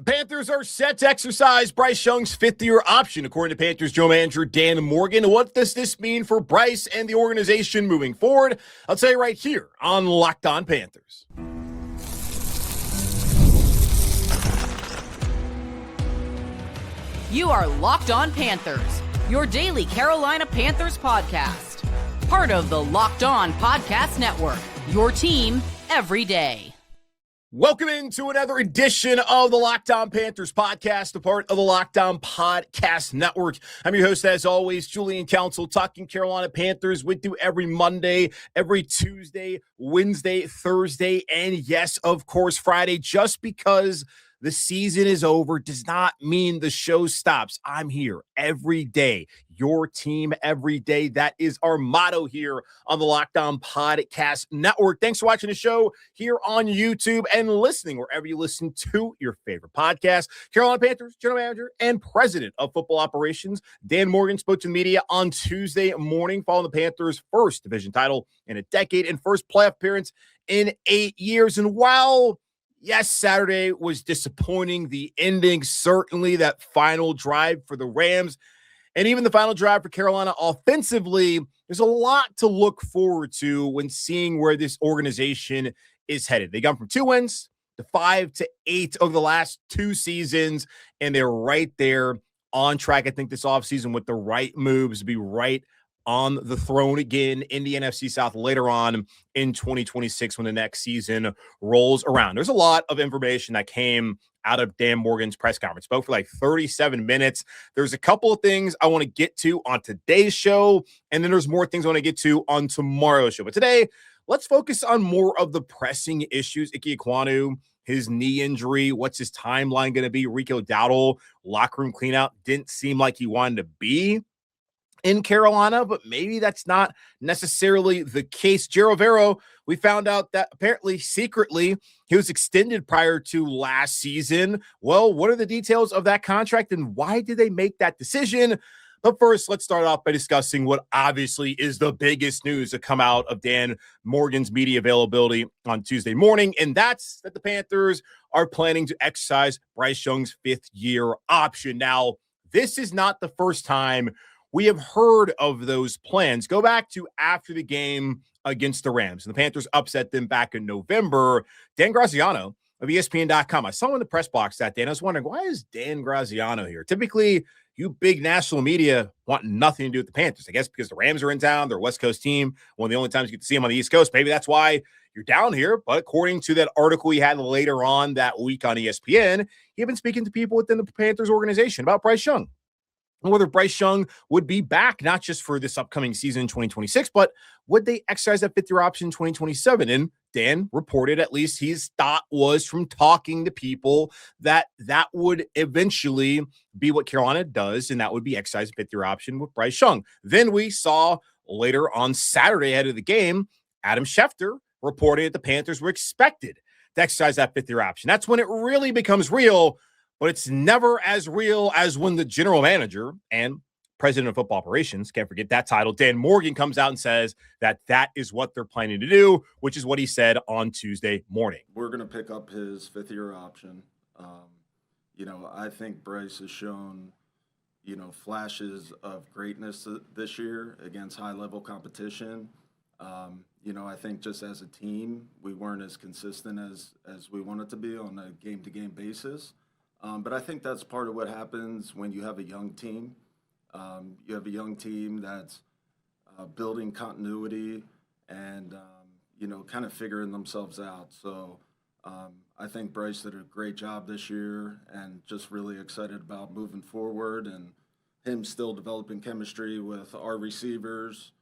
Panthers are set to exercise Bryce Young's fifth-year option, according to Panthers general manager Dan Morgan. What does this mean for Bryce and the organization moving forward? I'll tell you right here on Locked On Panthers. You are Locked On Panthers, your daily Carolina Panthers podcast. Part of the Locked On Podcast Network, your team every day. Welcome into another edition of the Locked On Panthers podcast, a part of the Locked On Podcast Network. I'm your host, as always, Julian Council, talking Carolina Panthers with you every Monday, every Tuesday, Wednesday, Thursday, and yes, of course, Friday. Just because the season is over does not mean the show stops. I'm here every day, your team every day. That is our motto here on the Locked On Podcast Network. Thanks for watching the show here on YouTube and listening wherever you listen to your favorite podcast. Carolina Panthers general manager and president of football operations Dan Morgan spoke to the media on Tuesday morning following the Panthers' first division title in a decade and first playoff appearance in 8 years. And while yes, Saturday was disappointing, the ending, certainly that final drive for the Rams, and even the final drive for Carolina offensively, there's a lot to look forward to when seeing where this organization is headed. They gone from 2 wins to 5 to 8 over the last 2 seasons, and they're right there on track, I think, this offseason with the right moves to be right on the throne again in the NFC South later on in 2026 when the next season rolls around. There's a lot of information that came out of Dan Morgan's press conference. Spoke for like 37 minutes. There's a couple of things I want to get to on today's show, and then there's more things I want to get to on tomorrow's show. But today, let's focus on more of the pressing issues. Ike Ekwonu, his knee injury, what's his timeline going to be? Rico Dowdle, locker room cleanout, didn't seem like he wanted to be in Carolina, but maybe that's not necessarily the case. Ejiro Evero, we found out that apparently secretly he was extended prior to last season. Well, what are the details of that contract and why did they make that decision? But first, let's start off by discussing what obviously is the biggest news to come out of Dan Morgan's media availability on Tuesday morning, and that's that the Panthers are planning to exercise Bryce Young's fifth-year option. Now, this is not the first time we have heard of those plans. Go back to after the game against the Rams. And the Panthers upset them back in November. Dan Graziano of ESPN.com. I saw him in the press box that day, and I was wondering, why is Dan Graziano here? Typically, you big national media want nothing to do with the Panthers. I guess because the Rams are in town, they're a West Coast team. One of the only times you get to see them on the East Coast. Maybe that's why you're down here. But according to that article he had later on that week on ESPN, he had been speaking to people within the Panthers organization about Bryce Young. And whether Bryce Young would be back, not just for this upcoming season in 2026, but would they exercise that fifth-year option in 2027? And Dan reported, at least his thought was from talking to people, that that would eventually be what Carolina does, and that would be exercise fifth-year option with Bryce Young. Then we saw later on Saturday ahead of the game, Adam Schefter reported that the Panthers were expected to exercise that fifth-year option. That's when it really becomes real. But it's never as real as when the general manager and president of football operations, can't forget that title, Dan Morgan, comes out and says that that is what they're planning to do, which is what he said on Tuesday morning. We're going to pick up his fifth-year option. I think Bryce has shown, flashes of greatness this year against high-level competition. I think just as a team, we weren't as consistent as we wanted to be on a game-to-game basis. But I think that's part of what happens when you have a young team. You have a young team that's building continuity and, kind of figuring themselves out. So I think Bryce did a great job this year and just really excited about moving forward and him still developing chemistry with our receivers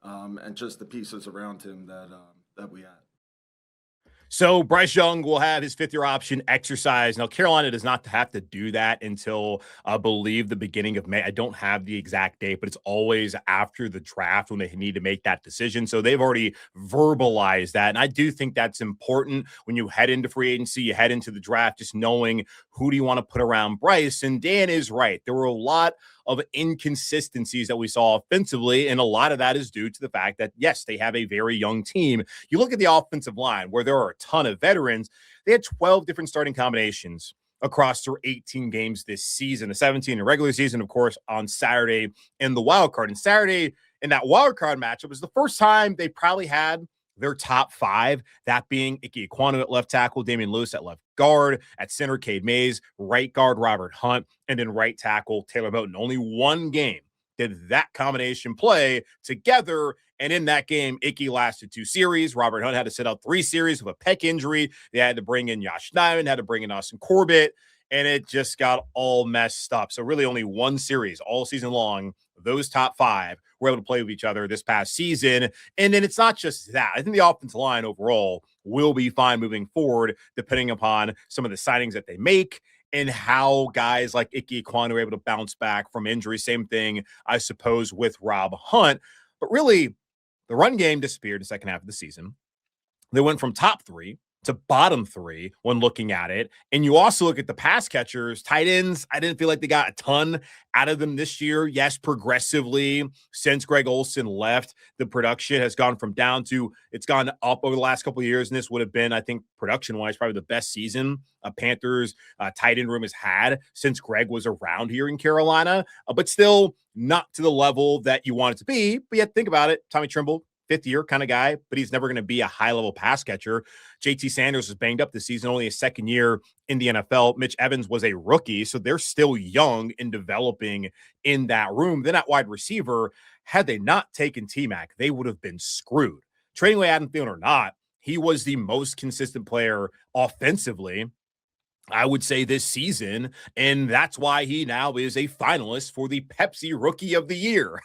and just the pieces around him that we had. So Bryce Young will have his fifth-year option exercised. Now, Carolina does not have to do that until, I believe, the beginning of May. I don't have the exact date, but it's always after the draft when they need to make that decision. So they've already verbalized that. And I do think that's important when you head into free agency, you head into the draft, just knowing who do you want to put around Bryce. And Dan is right. There were a lot of inconsistencies that we saw offensively, and a lot of that is due to the fact that, yes, they have a very young team. You look at the offensive line where there are a ton of veterans. They had 12 different starting combinations across their 18 games this season. The 17 in regular season, of course, on Saturday in the wild card. And Saturday in that wild card matchup was the first time they probably had their top five, that being Ike Ekwonu at left tackle, Damian Lewis at left guard, at center, Cade Mays, right guard, Robert Hunt, and then right tackle, Taylor Moton. Only one game did that combination play together, and in that game, Ike lasted 2 series. Robert Hunt had to sit out 3 series with a pec injury. They had to bring in Josh Nyman, had to bring in Austin Corbett, and it just got all messed up. So really only 1 series all season long. Those top 5 were able to play with each other this past season. And then it's not just that. I think the offensive line overall will be fine moving forward, depending upon some of the signings that they make and how guys like Ike Ekwonu are able to bounce back from injury. Same thing, I suppose, with Rob Hunt. But really, the run game disappeared in the second half of the season. They went from top 3 to bottom 3 when looking at it. And you also look at the pass catchers, tight ends. I didn't feel like they got a ton out of them this year. Yes, progressively, since Greg Olsen left, the production has gone from down to, it's gone up over the last couple of years. And this would have been, I think, production-wise, probably the best season a Panthers tight end room has had since Greg was around here in Carolina. But still not to the level that you want it to be. But yet, think about it. Tommy Trimble, 5th year kind of guy, but he's never going to be a high-level pass catcher. JT Sanders was banged up this season, only his 2nd year in the NFL. Mitch Evans was a rookie, so they're still young and developing in that room. Then at wide receiver, had they not taken T-Mac, they would have been screwed. Trading away Adam Thielen or not, he was the most consistent player offensively, I would say, this season, and that's why he now is a finalist for the Pepsi Rookie of the Year.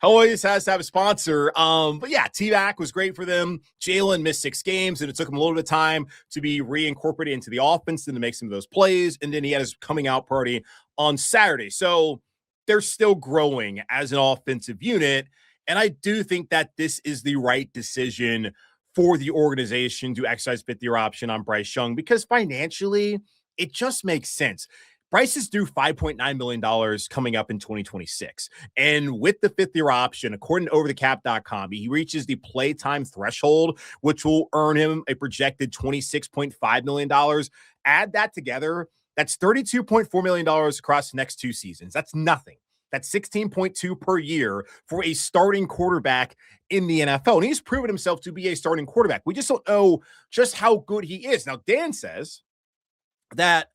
Always has to have a sponsor. But yeah, T-Mac was great for them. Jalen missed 6 games, and it took him a little bit of time to be reincorporated into the offense and to make some of those plays. And then he had his coming out party on Saturday. So they're still growing as an offensive unit. And I do think that this is the right decision for the organization to exercise 5th-year option on Bryce Young, because financially, it just makes sense. Bryce is due $5.9 million coming up in 2026. And with the 5th-year option, according to overthecap.com, he reaches the playtime threshold, which will earn him a projected $26.5 million. Add that together, that's $32.4 million across the next 2 seasons. That's nothing. That's 16.2 per year for a starting quarterback in the NFL. And he's proven himself to be a starting quarterback. We just don't know just how good he is. Now, Dan says that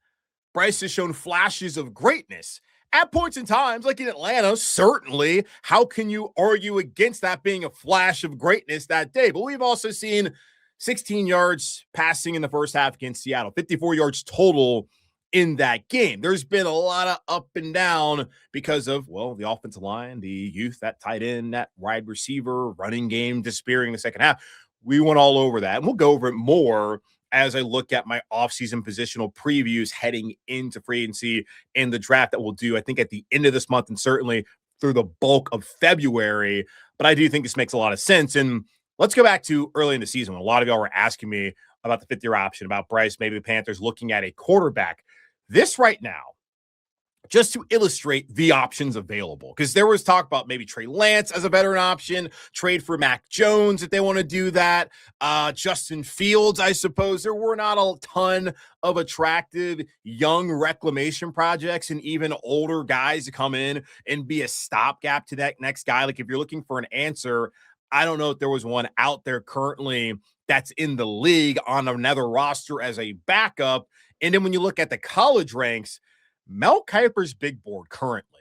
Bryce has shown flashes of greatness at points in times, like in Atlanta. Certainly, how can you argue against that being a flash of greatness that day? But we've also seen 16 yards passing in the first half against Seattle, 54 yards total in that game. There's been a lot of up and down because of, well, the offensive line, the youth, that tight end, that wide receiver, running game disappearing in the second half. We went all over that, and we'll go over it more as I look at my offseason positional previews heading into free agency and the draft that we'll do, I think, at the end of this month and certainly through the bulk of February. But I do think this makes a lot of sense. And let's go back to early in the season when a lot of y'all were asking me about the 5th-year option, about Bryce, maybe the Panthers looking at a quarterback. This right now, just to illustrate the options available, because there was talk about maybe Trey Lance as a veteran option, trade for Mac Jones if they want to do that, Justin Fields, I suppose. There were not a ton of attractive young reclamation projects and even older guys to come in and be a stopgap to that next guy. Like, if you're looking for an answer, I don't know if there was one out there currently that's in the league on another roster as a backup. And then when you look at the college ranks, Mel Kiper's big board currently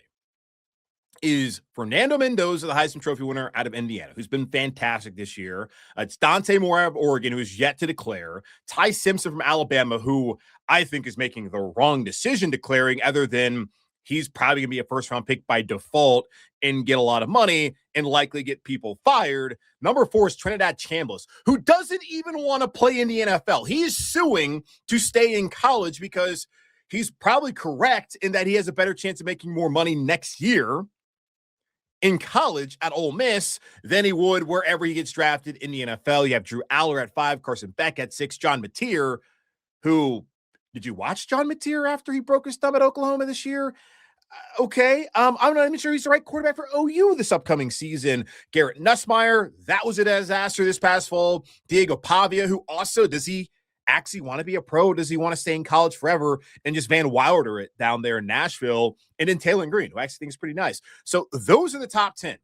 is Fernando Mendoza, the Heisman Trophy winner out of Indiana, who's been fantastic this year. It's Dante Moore of Oregon, who is yet to declare. Ty Simpson from Alabama, who I think is making the wrong decision declaring, other than he's probably going to be a first-round pick by default and get a lot of money and likely get people fired. Number 4 is Trinidad Chambliss, who doesn't even want to play in the NFL. He is suing to stay in college because he's probably correct in that he has a better chance of making more money next year in college at Ole Miss than he would wherever he gets drafted in the NFL. You have Drew Aller at 5, Carson Beck at 6, John Mateer, who, did you watch John Mateer after he broke his thumb at Oklahoma this year? Okay. I'm not even sure he's the right quarterback for OU this upcoming season. Garrett Nussmeier, that was a disaster this past fall. Diego Pavia, who also, does he actually want to be a pro? Does he want to stay in college forever and just Van Wilder it down there in Nashville? And then Taylor Green, who I actually think is pretty nice. So those are the top 10.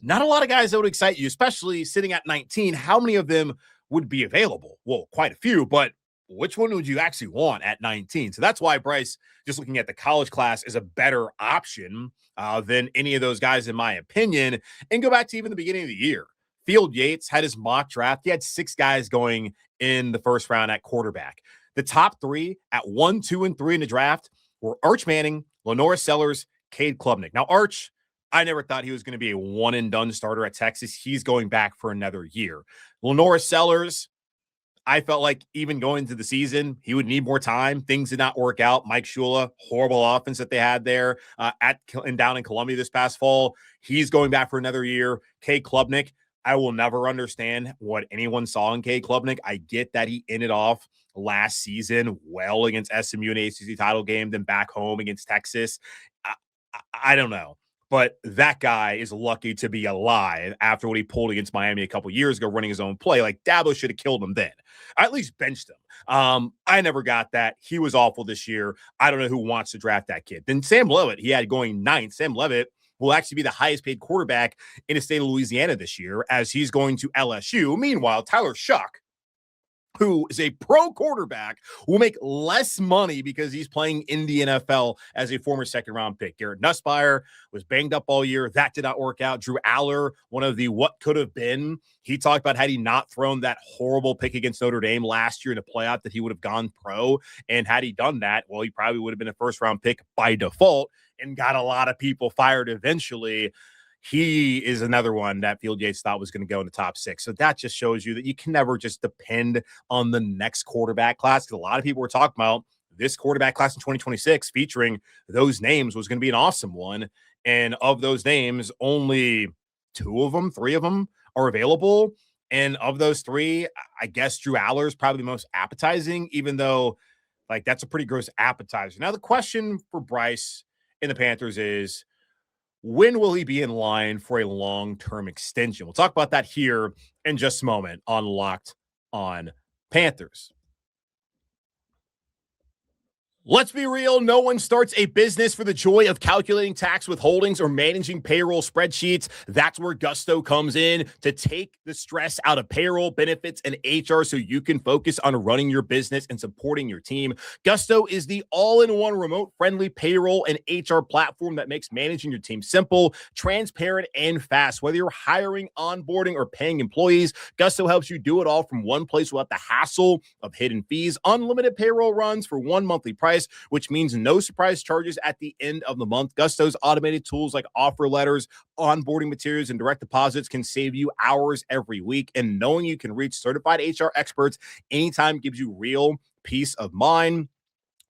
Not a lot of guys that would excite you, especially sitting at 19. How many of them would be available? Well, quite a few, but which one would you actually want at 19? So that's why Bryce, just looking at the college class, is a better option than any of those guys, in my opinion. And go back to even the beginning of the year. Field Yates had his mock draft. He had 6 guys going in the first round at quarterback. The top 3 at 1, 2, and 3 in the draft were Arch Manning, Lenora Sellers, Cade Klubnik. Now, Arch, I never thought he was going to be a one-and-done starter at Texas. He's going back for another year. Lenora Sellers, I felt like even going into the season, he would need more time. Things did not work out. Mike Shula, horrible offense that they had there down in Columbia this past fall. He's going back for another year. Cade Klubnik, I will never understand what anyone saw in Cade Klubnik. I get that he ended off last season well against SMU in the ACC title game, then back home against Texas. I don't know. But that guy is lucky to be alive after what he pulled against Miami a couple years ago, running his own play. Like, Dabo should have killed him then. I at least benched him. I never got that. He was awful this year. I don't know who wants to draft that kid. Then Sam Levitt, he had going 9th. Sam Levitt will actually be the highest paid quarterback in the state of Louisiana this year, as he's going to LSU. Meanwhile, Tyler Shuck, who is a pro quarterback, will make less money because he's playing in the NFL as a former second-round pick. Garrett Nussmeier was banged up all year. That did not work out. Drew Aller, one of the what could have been. He talked about had he not thrown that horrible pick against Notre Dame last year in a playoff that he would have gone pro. And had he done that, well, he probably would have been a first-round pick by default and got a lot of people fired eventually. He is another one that Field Yates thought was going to go in the top 6. So that just shows you that you can never just depend on the next quarterback class. Because a lot of people were talking about this quarterback class in 2026 featuring those names was going to be an awesome one. And of those names, only 3 of them are available. And of those 3, I guess Drew Aller is probably the most appetizing, even though like that's a pretty gross appetizer. Now, the question for Bryce and the Panthers is, when will he be in line for a long-term extension? We'll talk about that here in just a moment on Locked On Panthers. Let's be real. No one starts a business for the joy of calculating tax withholdings or managing payroll spreadsheets. That's where Gusto comes in to take the stress out of payroll, benefits, and HR so you can focus on running your business and supporting your team. Gusto is the all-in-one remote-friendly payroll and HR platform that makes managing your team simple, transparent, and fast. Whether you're hiring, onboarding, or paying employees, Gusto helps you do it all from one place without the hassle of hidden fees. Unlimited payroll runs for one monthly price, which means no surprise charges at the end of the month. Gusto's automated tools like offer letters, onboarding materials, and direct deposits can save you hours every week. And knowing you can reach certified HR experts anytime gives you real peace of mind.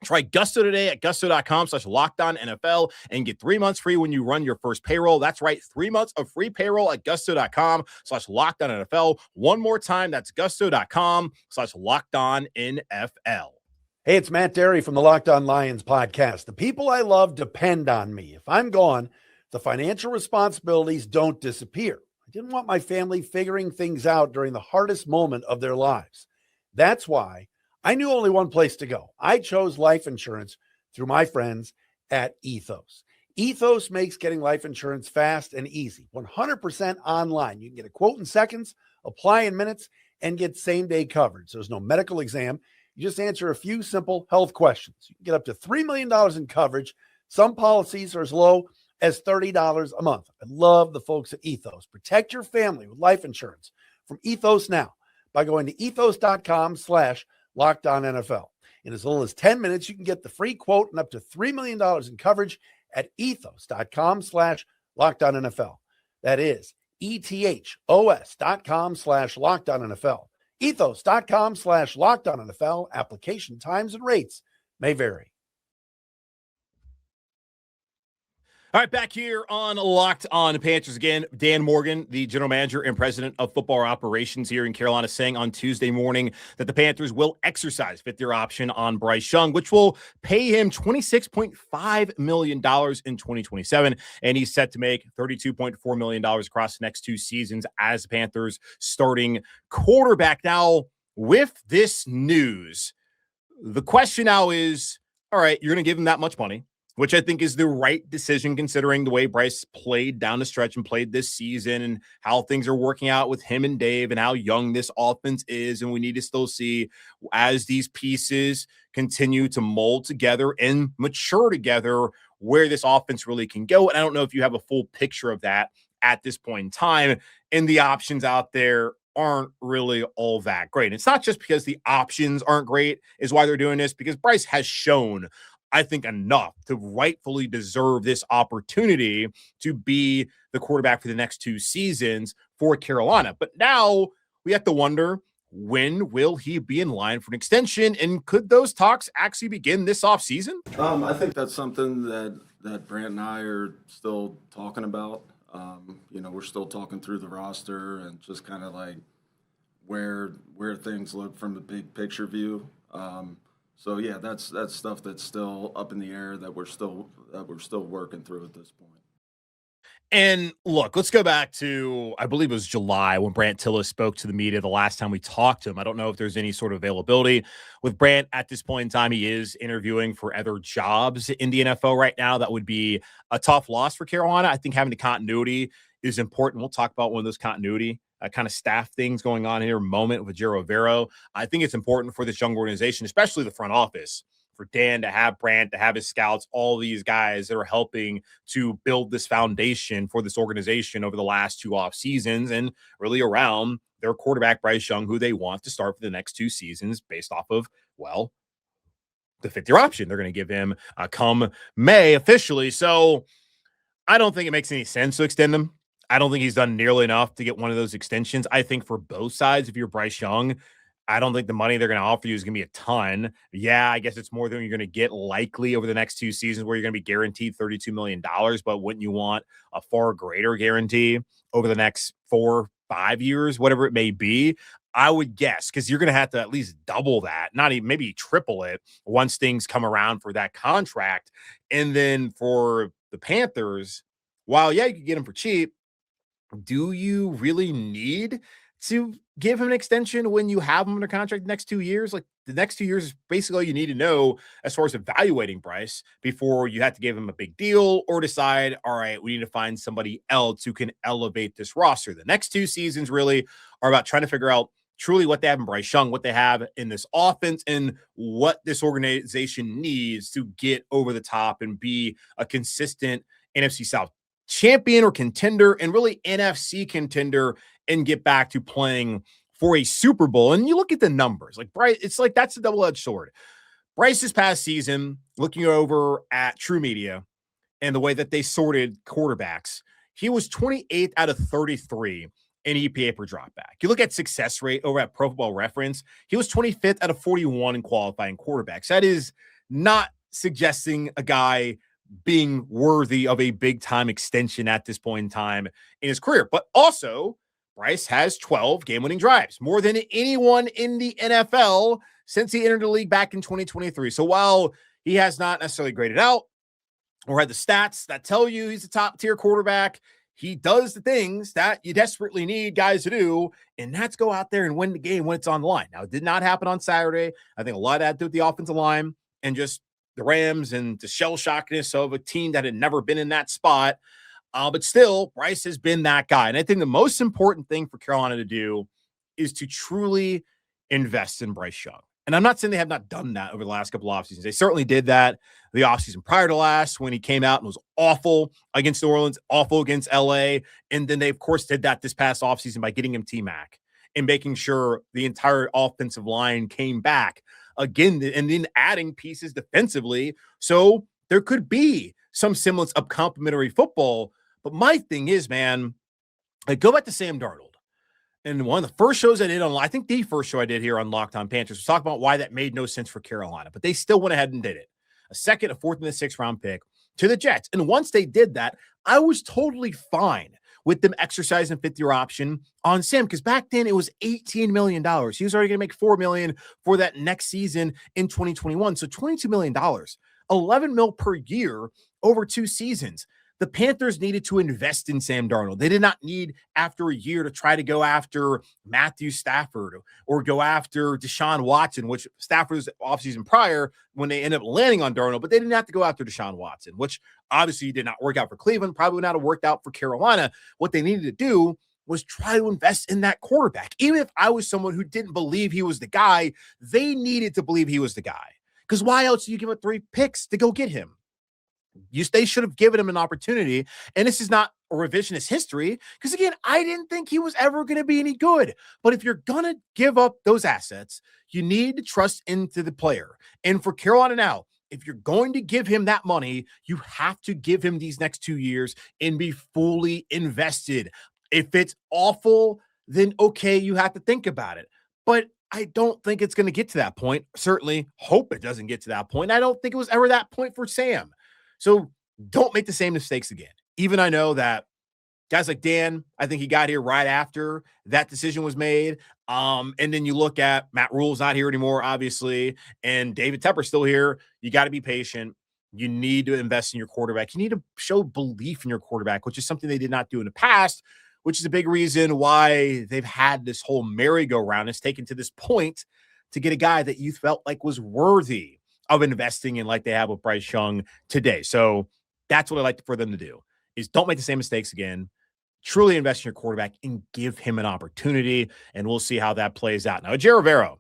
Try Gusto today at gusto.com/LockedOnNFL and get 3 months free when you run your first payroll. That's right, 3 months of free payroll at gusto.com/LockedOnNFL. One more time, that's gusto.com/LockedOnNFL. Hey, it's Matt Derry from the Locked On Lions podcast. The people I love depend on me. If I'm gone, the financial responsibilities don't disappear. I didn't want my family figuring things out during the hardest moment of their lives. That's why I knew only one place to go. I chose life insurance through my friends at Ethos. Ethos makes getting life insurance fast and easy, 100% online. You can get a quote in seconds, apply in minutes, and get same-day coverage. There's no medical exam. You just answer a few simple health questions. You can get up to $3 million in coverage. Some policies are as low as $30 a month. I love the folks at Ethos. Protect your family with life insurance from Ethos now by going to ethos.com/LockedOnNFL. In as little as 10 minutes, you can get the free quote and up to $3 million in coverage at ethos.com/LockedOnNFL. That is ethos.com/LockedOnNFL. ethos.com/LockedOnNFL. Application times and rates may vary. All right, back here on Locked On Panthers again. Dan Morgan, the general manager and president of football operations here in Carolina, saying on Tuesday morning that the Panthers will exercise fifth-year option on Bryce Young, which will pay him $26.5 million in 2027, and he's set to make $32.4 million across the next 2 seasons as the Panthers starting quarterback. Now, with this news, the question now is, all right, you're going to give him that much money, which I think is the right decision considering the way Bryce played down the stretch and played this season and how things are working out with him and Dave and how young this offense is. And we need to still see as these pieces continue to mold together and mature together where this offense really can go. And I don't know if you have a full picture of that at this point in time. And the options out there aren't really all that great. And it's not just because the options aren't great is why they're doing this, because Bryce has shown, I think, enough to rightfully deserve this opportunity to be the quarterback for the next 2 seasons for Carolina. But now we have to wonder, when will he be in line for an extension? And could those talks actually begin this offseason? I think that's something that Brant and I are still talking about. We're still talking through the roster and just kind of like where things look from the big picture view. So yeah, that's stuff that's still up in the air that we're still working through at this point. And look, let's go back to, I believe it was July when Brant Tillis spoke to the media the last time we talked to him. I don't know if there's any sort of availability with Brant at this point in time. He is interviewing for other jobs in the NFL right now. That would be a tough loss for Carolina. I think having the continuity is important. We'll talk about one of those continuity kind of staff things going on here in a moment with Ejiro Evero. I think it's important for this young organization, especially the front office, for Dan to have Brant, to have his scouts, all these guys that are helping to build this foundation for this organization over the last 2 off seasons and really around their quarterback, Bryce Young, who they want to start for the next 2 seasons based off of, well, the 5th-year option they're going to give him come May officially. So I don't think it makes any sense to extend him. I don't think he's done nearly enough to get one of those extensions. I think for both sides, if you're Bryce Young, I don't think the money they're going to offer you is going to be a ton. Yeah, I guess it's more than you're going to get likely over the next 2 seasons where you're going to be guaranteed $32 million. But wouldn't you want a far greater guarantee over the next 4, 5 years, whatever it may be? I would guess, because you're going to have to at least double that, not even maybe triple it once things come around for that contract. And then for the Panthers, while, yeah, you could get him for cheap, do you really need to give him an extension when you have him under contract the next 2 years? Like, the next 2 years is basically all you need to know as far as evaluating Bryce before you have to give him a big deal or decide, all right, we need to find somebody else who can elevate this roster. The next 2 seasons really are about trying to figure out truly what they have in Bryce Young, what they have in this offense, and what this organization needs to get over the top and be a consistent NFC South champion or contender, and really NFC contender, and get back to playing for a Super Bowl. And you look at the numbers, like Bryce, it's like that's a double-edged sword. Bryce this past season, looking over at True Media and the way that they sorted quarterbacks, he was 28th out of 33 in EPA per dropback. You look at success rate over at Pro Football Reference, he was 25th out of 41 in qualifying quarterbacks. That is not suggesting a guy being worthy of a big-time extension at this point in time in his career. But also, Bryce has 12 game-winning drives, more than anyone in the NFL since he entered the league back in 2023. So while he has not necessarily graded out or had the stats that tell you he's a top-tier quarterback, he does the things that you desperately need guys to do, and that's go out there and win the game when it's on the line. Now, it did not happen on Saturday. I think a lot of that had to do with the offensive line and just the Rams and the shell shockness of a team that had never been in that spot. But still, Bryce has been that guy. And I think the most important thing for Carolina to do is to truly invest in Bryce Young. And I'm not saying they have not done that over the last couple of offseasons. They certainly did that the offseason prior to last when he came out and was awful against New Orleans, awful against LA. And then they, of course, did that this past offseason by getting him T-Mac and making sure the entire offensive line came back again, and then adding pieces defensively. So there could be some semblance of complementary football. But my thing is, man, I go back to Sam Darnold. And one of the first shows I did on, I think the first show I did here on Locked On Panthers was talking about why that made no sense for Carolina. But they still went ahead and did it. A second, a 4th, and a 6th round pick to the Jets. And once they did that, I was totally fine with them exercising 5th-year option on Sam, because back then it was $18 million. He was already going to make $4 million for that next season in 2021. So $22 million, $11 million per year over 2 seasons. the Panthers needed to invest in Sam Darnold. They did not need, after a year, to try to go after Matthew Stafford or go after Deshaun Watson, which Stafford's offseason prior when they ended up landing on Darnold, but they didn't have to go after Deshaun Watson, which obviously did not work out for Cleveland, probably would not have worked out for Carolina. What they needed to do was try to invest in that quarterback. Even if I was someone who didn't believe he was the guy, they needed to believe he was the guy. Because why else do you give up 3 picks to go get him? They should have given him an opportunity. And this is not a revisionist history, because again, I didn't think he was ever going to be any good. But if you're going to give up those assets, you need to trust into the player. And for Carolina now, if you're going to give him that money, you have to give him these next 2 years and be fully invested. If it's awful, then okay, you have to think about it. But I don't think it's going to get to that point. Certainly hope it doesn't get to that point. I don't think it was ever that point for Sam. So don't make the same mistakes again. Even I know that guys like Dan, I think he got here right after that decision was made. And then you look at Matt Rule's not here anymore, obviously, and David Tepper's still here. You got to be patient. You need to invest in your quarterback. You need to show belief in your quarterback, which is something they did not do in the past, which is a big reason why they've had this whole merry-go-round. It's taken to this point to get a guy that you felt like was worthy of investing in, like they have with Bryce Young today. So that's what I like for them to do, is don't make the same mistakes again. Truly invest in your quarterback and give him an opportunity, and we'll see how that plays out. Now, Ejiro Evero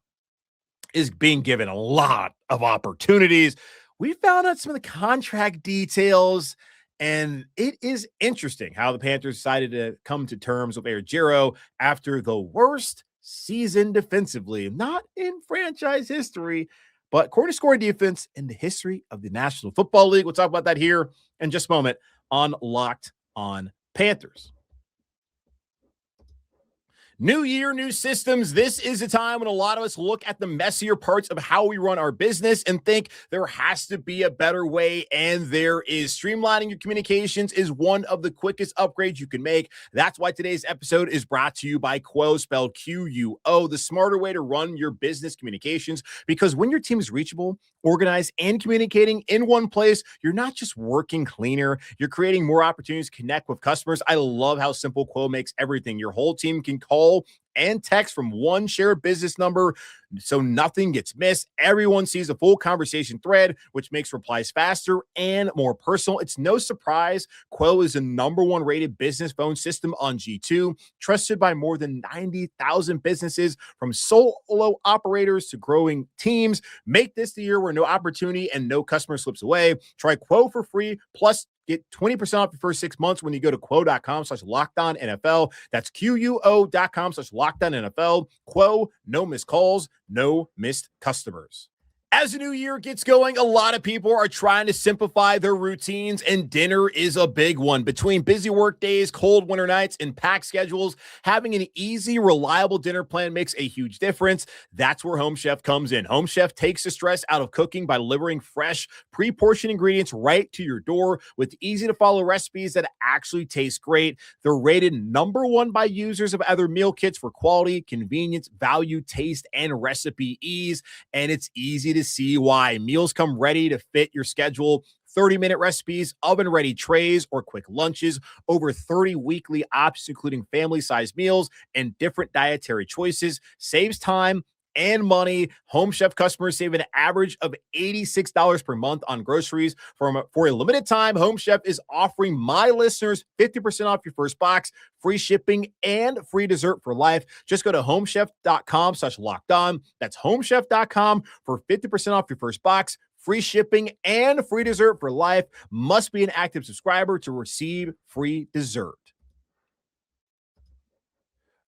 is being given a lot of opportunities. We found out some of the contract details, and it is interesting how the Panthers decided to come to terms with Ejiro after the worst season defensively, not in franchise history, but according to scoring defense in the history of the National Football League. We'll talk about that here in just a moment on Locked On Panthers. New year, new systems. This is a time when a lot of us look at the messier parts of how we run our business and think there has to be a better way, and there is. Streamlining your communications is one of the quickest upgrades you can make. That's why today's episode is brought to you by Quill, spelled Q-U-O, the smarter way to run your business communications, because when your team is reachable, organized, and communicating in one place, you're not just working cleaner, you're creating more opportunities to connect with customers. I love how simple Quill makes everything. Your whole team can call and text from one shared business number, so nothing gets missed. Everyone sees a full conversation thread, which makes replies faster and more personal. It's no surprise Quill is the #1 rated business phone system on G2, trusted by more than 90,000 businesses, from solo operators to growing teams. Make this the year where no opportunity and no customer slips away. Try Quill for free, plus get 20% off your first 6 months when you go to quo.com/lockedonnfl. That's QUO.com/lockedonnfl. Quo, no missed calls, no missed customers. As the new year gets going, a lot of people are trying to simplify their routines, and dinner is a big one. Between busy work days, cold winter nights, and packed schedules, having an easy, reliable dinner plan makes a huge difference. That's where Home Chef comes in. Home Chef takes the stress out of cooking by delivering fresh, pre-portioned ingredients right to your door with easy-to-follow recipes that actually taste great. They're rated #1 by users of other meal kits for quality, convenience, value, taste, and recipe ease, and it's easy to see why. Meals come ready to fit your schedule. 30-minute recipes, oven-ready trays, or quick lunches. Over 30 weekly options, including family-sized meals and different dietary choices. Saves time and money. Home Chef customers save an average of $86 per month on groceries. For a limited time, Home Chef is offering my listeners 50% off your first box, free shipping, and free dessert for life. Just go to homechef.com/lockedon. That's homechef.com for 50% off your first box, free shipping, and free dessert for life. Must be an active subscriber to receive free dessert.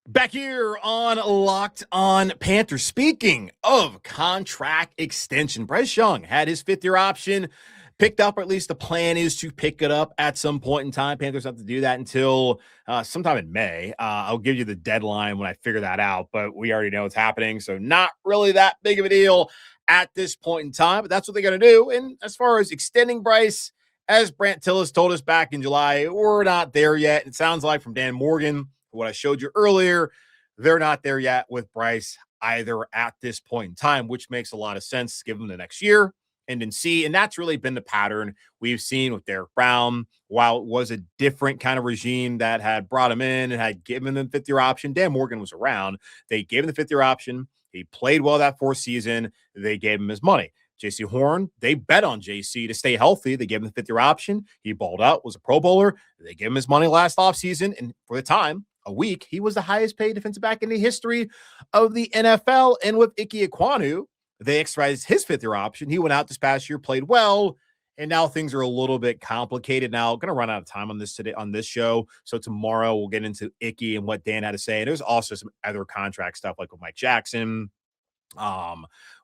Back here on Locked On Panthers. Speaking of contract extension, Bryce Young had his 5th-year option picked up, or at least the plan is to pick it up at some point in time. Panthers have to do that until sometime in May. I'll give you the deadline when I figure that out, but we already know it's happening, so not really that big of a deal at this point in time, but that's what they're going to do. And as far as extending Bryce, as Brant Tillis told us back in July, we're not there yet. It sounds like from Dan Morgan, what I showed you earlier, they're not there yet with Bryce either at this point in time, which makes a lot of sense. Give him the next year, end in C. And that's really been the pattern we've seen with Derek Brown. While it was a different kind of regime that had brought him in and had given him the 5th-year option, Dan Morgan was around. They gave him the 5th-year option. He played well that 4th season. They gave him his money. JC Horn, they bet on JC to stay healthy. They gave him the 5th-year option. He balled out, was a Pro Bowler. They gave him his money last offseason. And for the time, a week, he was the highest paid defensive back in the history of the NFL. And with Ike Ekwonu, they exercised his 5th-year option. He went out this past year, played well, and now things are a little bit complicated. Now, going to run out of time on this today on this show. So tomorrow we'll get into Ike and what Dan had to say. And there's also some other contract stuff like with Mike Jackson,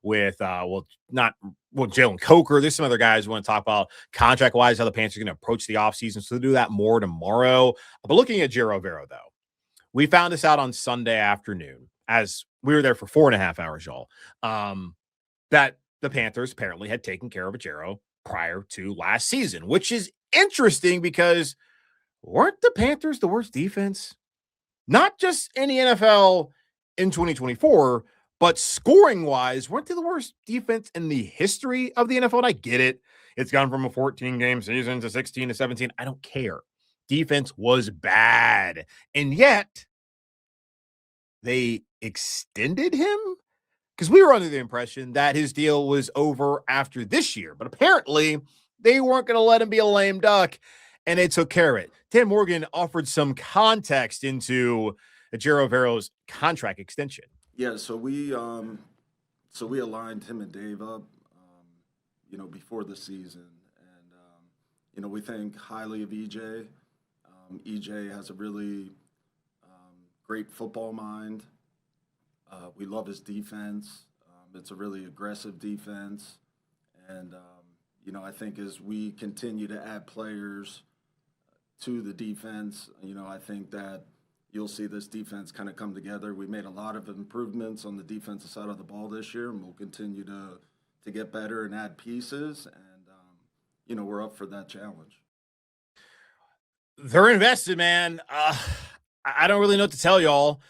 with Jalen Coker. There's some other guys we want to talk about contract wise, how the Panthers are going to approach the offseason. So we'll do that more tomorrow. But looking at Ejiro Evero, though, we found this out on Sunday afternoon as we were there for 4.5 hours, y'all. That the Panthers apparently had taken care of Ejiro prior to last season, which is interesting because weren't the Panthers the worst defense? Not just in the NFL in 2024, but scoring-wise, weren't they the worst defense in the history of the NFL? And I get it. It's gone from a 14-game season to 16 to 17. I don't care. Defense was bad. And yet, they extended him? Because we were under the impression that his deal was over after this year. But apparently, they weren't going to let him be a lame duck, and they took care of it. Dan Morgan offered some context into Ejiro Evero's contract extension. Yeah, so we aligned him and Dave up, before the season, and we think highly of EJ. EJ has a really great football mind. We love his defense. It's a really aggressive defense, and I think as we continue to add players to the defense, I think that you'll see this defense kind of come together. We made a lot of improvements on the defensive side of the ball this year, and we'll continue to get better and add pieces. And, we're up for that challenge. They're invested, man. I don't really know what to tell y'all.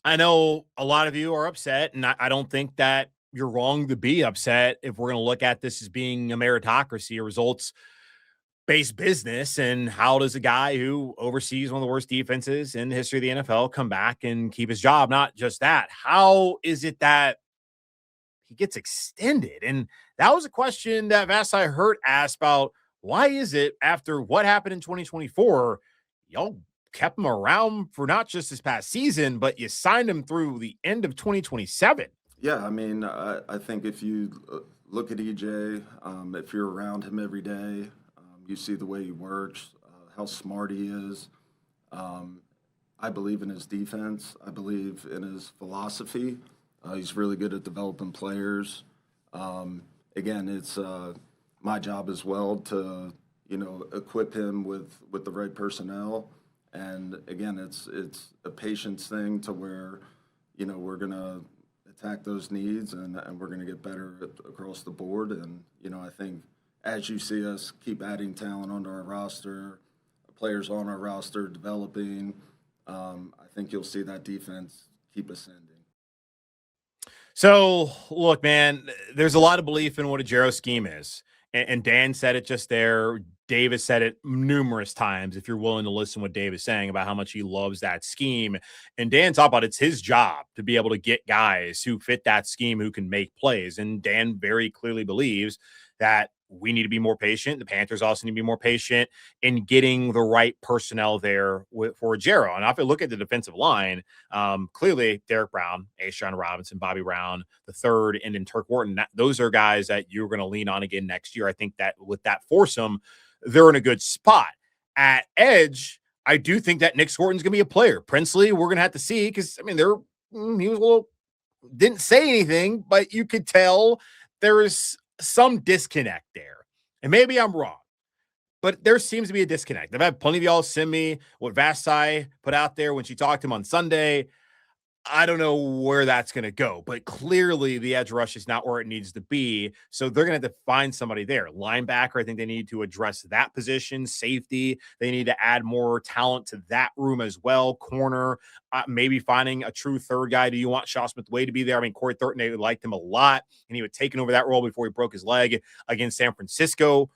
I know a lot of you are upset, and I don't think that you're wrong to be upset if we're going to look at this as being a meritocracy, a results-based business. And how does a guy who oversees one of the worst defenses in the history of the NFL come back and keep his job? Not just that. How is it that he gets extended? And that was a question that Vasai Hurt asked about. Why is it after what happened in 2024, y'all kept him around for not just this past season, but you signed him through the end of 2027? Yeah, I mean, I think if you look at EJ, if you're around him every day, you see the way he works, how smart he is. I believe in his defense. I believe in his philosophy. He's really good at developing players. Again, it's my job as well to, equip him with the right personnel. And again, it's a patience thing to where, we're going to attack those needs and we're going to get better across the board. And, I think as you see us keep adding talent onto our roster, players on our roster developing, I think you'll see that defense keep ascending. So, look, man, there's a lot of belief in what a Ejiro's scheme is. And Dan said it just there. Davis said it numerous times, if you're willing to listen to what Dave is saying about how much he loves that scheme. And Dan talked about it's his job to be able to get guys who fit that scheme, who can make plays. And Dan very clearly believes that we need to be more patient. The Panthers also need to be more patient in getting the right personnel there for Ejiro. And if I look at the defensive line, clearly Derek Brown, A'Shawn Robinson, Bobby Brown, the third, and then Turk Wharton, those are guys that you're going to lean on again next year. I think that with that foursome, they're in a good spot. At edge, I do think that Nick Scorton's going to be a player. Princely, we're going to have to see because, he was a little, didn't say anything, but you could tell there is some disconnect there. And maybe I'm wrong, but there seems to be a disconnect. I've had plenty of y'all send me what Vasai put out there when she talked to him on Sunday. I don't know where that's going to go, but clearly the edge rush is not where it needs to be. So they're going to have to find somebody there. Linebacker, I think they need to address that position. Safety, they need to add more talent to that room as well. Corner, maybe finding a true third guy. Do you want Shaw Smith-Way to be there? I mean, Corey Thornton, they liked him a lot, and he would taken over that role before he broke his leg against San Francisco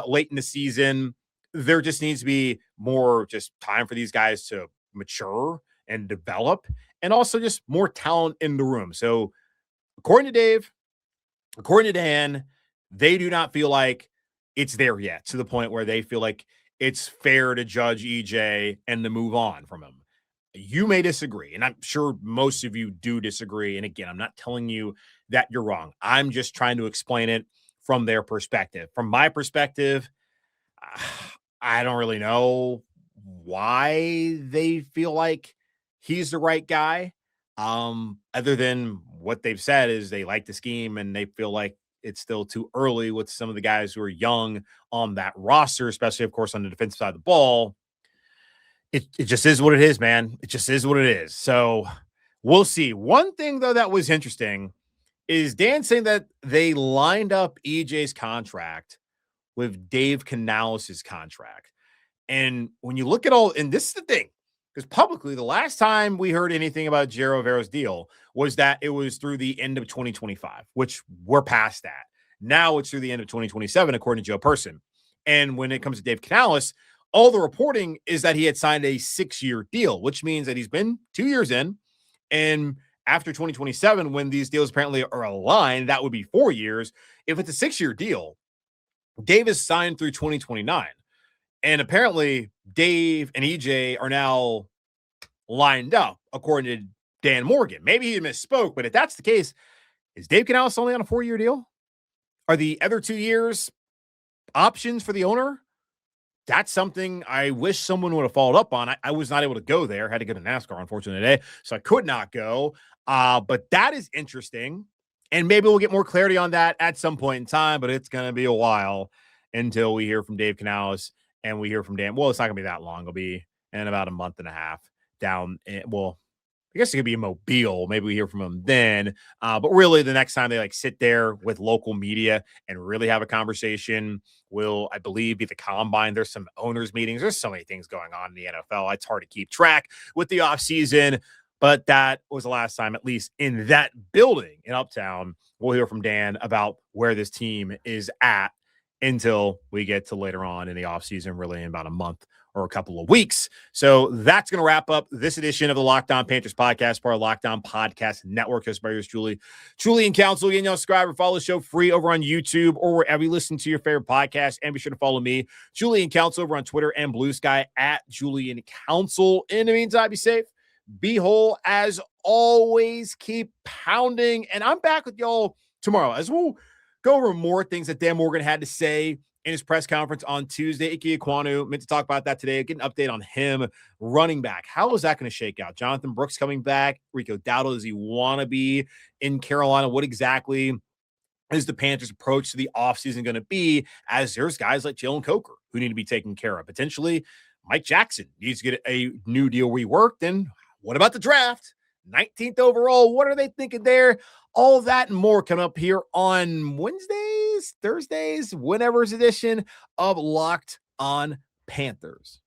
late in the season. There just needs to be more just time for these guys to mature and develop, and also just more talent in the room. So according to Dave, according to Dan, they do not feel like it's there yet, to the point where they feel like it's fair to judge EJ and to move on from him. You may disagree, and I'm sure most of you do disagree. And again, I'm not telling you that you're wrong. I'm just trying to explain it from their perspective. From my perspective, I don't really know why they feel like he's the right guy. Other than what they've said is they like the scheme and they feel like it's still too early with some of the guys who are young on that roster, especially, of course, on the defensive side of the ball. It just is what it is, man. It just is what it is. So we'll see. One thing, though, that was interesting is Dan saying that they lined up EJ's contract with Dave Canales' contract. And when you look at all, and this is the thing, because publicly, the last time we heard anything about Ejiro Evero's deal was that it was through the end of 2025, which we're past that. Now it's through the end of 2027, according to Joe Person. And when it comes to Dave Canales, all the reporting is that he had signed a 6-year deal, which means that he's been 2 years in. And after 2027, when these deals apparently are aligned, that would be 4 years. If it's a 6-year deal, Dave is signed through 2029. And apparently, Dave and EJ are now lined up, according to Dan Morgan. Maybe he misspoke, but if that's the case, is Dave Canales only on a 4-year deal? Are the other 2 years options for the owner? That's something I wish someone would have followed up on. I was not able to go there. I had to go to NASCAR, unfortunately, today, so I could not go. But that is interesting. And maybe we'll get more clarity on that at some point in time, but it's going to be a while until we hear from Dave Canales. And we hear from Dan. Well, it's not going to be that long. It'll be in about a month and a half down. Well, I guess it could be in Mobile. Maybe we hear from him then. But really, the next time they sit there with local media and really have a conversation will, I believe, be the Combine. There's some owners meetings. There's so many things going on in the NFL. It's hard to keep track with the offseason. But that was the last time, at least in that building in Uptown, we'll hear from Dan about where this team is at until we get to later on in the offseason, really in about a month or a couple of weeks. So that's going to wrap up this edition of the Locked On Panthers podcast, part of Locked On Podcast Network. Hosted by yours, Julian Council. Again, y'all subscribe or follow the show free over on YouTube or wherever you listen to your favorite podcast. And be sure to follow me, Julian Council, over on Twitter and Blue Sky at Julian Council. In the meantime, be safe, be whole. As always, keep pounding. And I'm back with y'all tomorrow as we'll go over more things that Dan Morgan had to say in his press conference on Tuesday. Ike Ekwonu, meant to talk about that today. Get an update on him, running back. How is that going to shake out? Jonathan Brooks coming back. Rico Dowdle, does he want to be in Carolina? What exactly is the Panthers' approach to the offseason going to be, as there's guys like Jalen Coker who need to be taken care of? Potentially, Mike Jackson needs to get a new deal reworked. And what about the draft? 19th overall. What are they thinking there? All of that and more coming up here on Wednesdays, Thursdays, whenever's edition of Locked On Panthers.